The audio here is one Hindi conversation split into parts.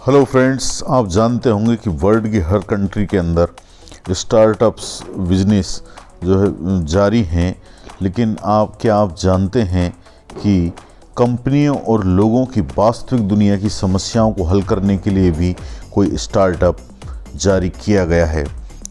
हेलो फ्रेंड्स, आप जानते होंगे कि वर्ल्ड की हर कंट्री के अंदर स्टार्टअप्स बिजनेस जो है जारी हैं। लेकिन क्या आप जानते हैं कि कंपनियों और लोगों की वास्तविक दुनिया की समस्याओं को हल करने के लिए भी कोई स्टार्टअप जारी किया गया है।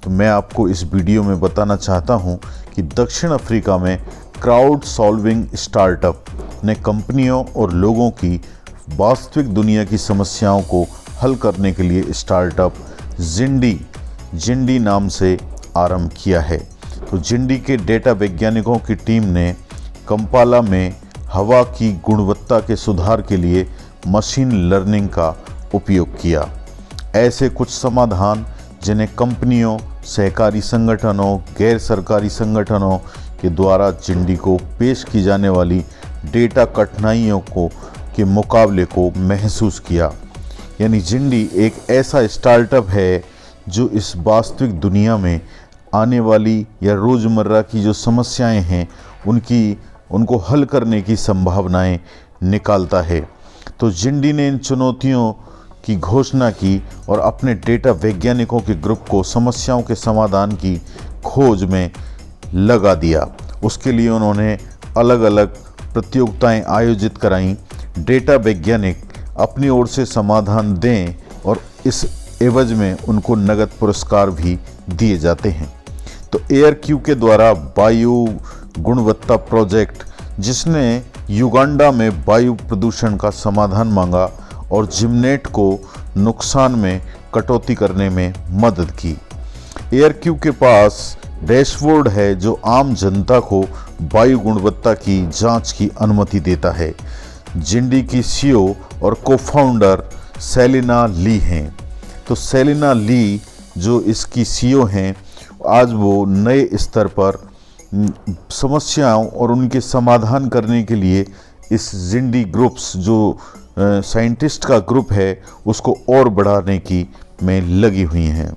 तो मैं आपको इस वीडियो में बताना चाहता हूं कि दक्षिण अफ्रीका में क्राउड सॉल्विंग स्टार्टअप ने कंपनियों और लोगों की वास्तविक दुनिया की समस्याओं को हल करने के लिए स्टार्टअप जिंडी नाम से आरंभ किया है। तो जिंडी के डेटा वैज्ञानिकों की टीम ने कंपाला में हवा की गुणवत्ता के सुधार के लिए मशीन लर्निंग का उपयोग किया। ऐसे कुछ समाधान जिन्हें कंपनियों, सहकारी संगठनों, गैर सरकारी संगठनों के द्वारा जिंडी को पेश की जाने वाली डेटा कठिनाइयों के मुकाबले को महसूस किया। यानी जिंडी एक ऐसा स्टार्टअप है जो इस वास्तविक दुनिया में आने वाली या रोज़मर्रा की जो समस्याएं हैं उनको हल करने की संभावनाएं निकालता है। तो जिंडी ने इन चुनौतियों की घोषणा की और अपने डेटा वैज्ञानिकों के ग्रुप को समस्याओं के समाधान की खोज में लगा दिया। उसके लिए उन्होंने अलग अलग प्रतियोगिताएं आयोजित कराईं। डेटा वैज्ञानिक अपनी ओर से समाधान दें और इस एवज में उनको नगद पुरस्कार भी दिए जाते हैं। तो एयरक्यू के द्वारा वायु गुणवत्ता प्रोजेक्ट, जिसने युगांडा में वायु प्रदूषण का समाधान मांगा और जिमनेट को नुकसान में कटौती करने में मदद की। एयरक्यू के पास डैशबोर्ड है जो आम जनता को वायु गुणवत्ता की जांच की अनुमति देता है। जिंडी की सीईओ और को-फाउंडर सेलिना ली हैं। तो सेलिना ली जो इसकी सीईओ हैं, आज वो नए स्तर पर समस्याओं और उनके समाधान करने के लिए इस जिंडी ग्रुप्स जो साइंटिस्ट का ग्रुप है उसको और बढ़ाने की में लगी हुई हैं।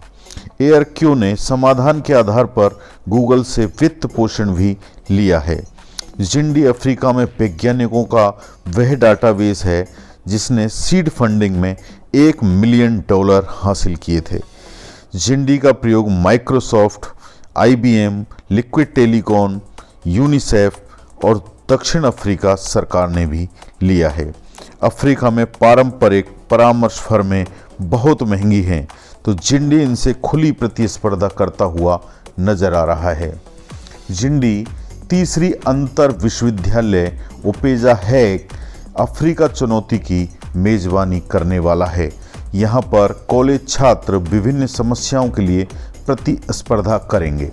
एयरक्यू ने समाधान के आधार पर गूगल से वित्त पोषण भी लिया है। जिंडी अफ्रीका में वैज्ञानिकों का वह डाटाबेस है जिसने सीड फंडिंग में $1 मिलियन हासिल किए थे। जिंडी का प्रयोग Microsoft, IBM, liquid telecom, UNICEF और दक्षिण अफ्रीका सरकार ने भी लिया है। अफ्रीका में पारंपरिक परामर्श फर्में बहुत महंगी हैं, तो जिंडी इनसे खुली प्रतिस्पर्धा करता हुआ नजर आ रहा है। जिंडी तीसरी अंतर विश्वविद्यालय ओपेजा हैक अफ्रीका चुनौती की मेजबानी करने वाला है। यहाँ पर कॉलेज छात्र विभिन्न समस्याओं के लिए प्रतिस्पर्धा करेंगे।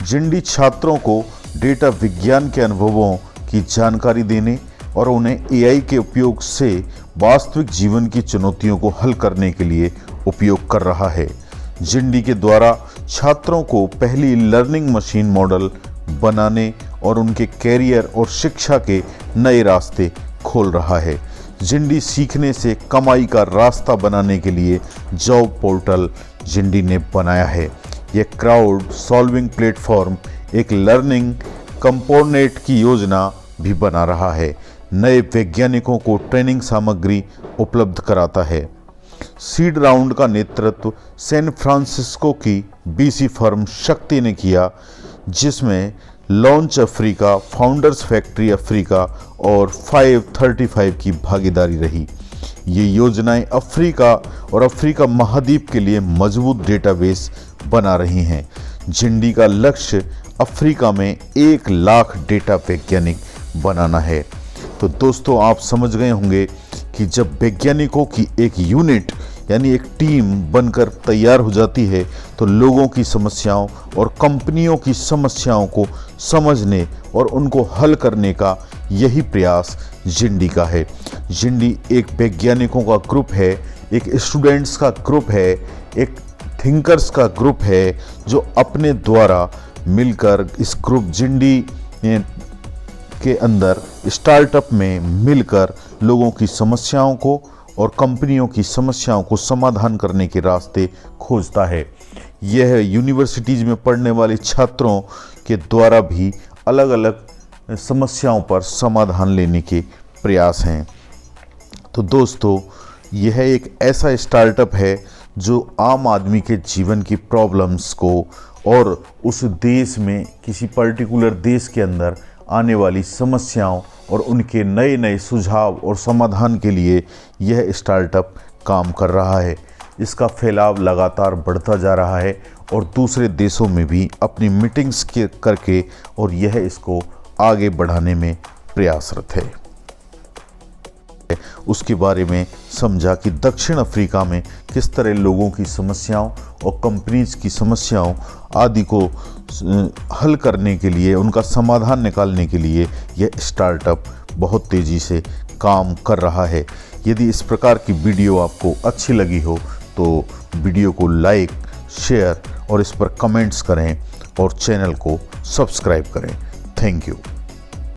जिंडी छात्रों को डेटा विज्ञान के अनुभवों की जानकारी देने और उन्हें AI के उपयोग से वास्तविक जीवन की चुनौतियों को हल करने के लिए उपयोग कर रहा है। जिंडी के द्वारा छात्रों को पहली लर्निंग मशीन मॉडल बनाने और उनके कैरियर और शिक्षा के नए रास्ते खोल रहा है। जिंडी सीखने से कमाई का रास्ता बनाने के लिए जॉब पोर्टल जिंडी ने बनाया है। यह क्राउड सॉल्विंग प्लेटफॉर्म एक लर्निंग कंपोनेंट की योजना भी बना रहा है। नए वैज्ञानिकों को ट्रेनिंग सामग्री उपलब्ध कराता है। सीड राउंड का नेतृत्व सैन फ्रांसिस्को की BC फर्म शक्ति ने किया, जिसमें launch Africa, founders factory Africa और 535 की भागीदारी रही। ये योजनाएं अफ्रीका और अफ्रीका महाद्वीप के लिए मजबूत डेटाबेस बना रही हैं। जिंडी का लक्ष्य अफ्रीका में 1 लाख डेटा वैज्ञानिक बनाना है। तो दोस्तों, आप समझ गए होंगे कि जब वैज्ञानिकों की एक यूनिट यानी एक टीम बनकर तैयार हो जाती है तो लोगों की समस्याओं और कंपनियों की समस्याओं को समझने और उनको हल करने का यही प्रयास जिंडी का है। जिंडी एक वैज्ञानिकों का ग्रुप है, एक स्टूडेंट्स का ग्रुप है, एक थिंकर्स का ग्रुप है जो अपने द्वारा मिलकर इस ग्रुप जिंडी के अंदर स्टार्टअप में मिलकर लोगों की समस्याओं को और कंपनियों की समस्याओं को समाधान करने के रास्ते खोजता है। यह यूनिवर्सिटीज़ में पढ़ने वाले छात्रों के द्वारा भी अलग अलग समस्याओं पर समाधान लेने के प्रयास हैं। तो दोस्तों, यह एक ऐसा स्टार्टअप है जो आम आदमी के जीवन की प्रॉब्लम्स को और उस देश में किसी पर्टिकुलर देश के अंदर आने वाली समस्याओं और उनके नए नए सुझाव और समाधान के लिए यह स्टार्टअप काम कर रहा है। इसका फैलाव लगातार बढ़ता जा रहा है और दूसरे देशों में भी अपनी मीटिंग्स करके और यह इसको आगे बढ़ाने में प्रयासरत है। उसके बारे में समझा कि दक्षिण अफ्रीका में किस तरह लोगों की समस्याओं और कंपनीज की समस्याओं आदि को हल करने के लिए, उनका समाधान निकालने के लिए यह स्टार्टअप बहुत तेज़ी से काम कर रहा है। यदि इस प्रकार की वीडियो आपको अच्छी लगी हो तो वीडियो को लाइक, शेयर और इस पर कमेंट्स करें और चैनल को सब्सक्राइब करें। Thank you.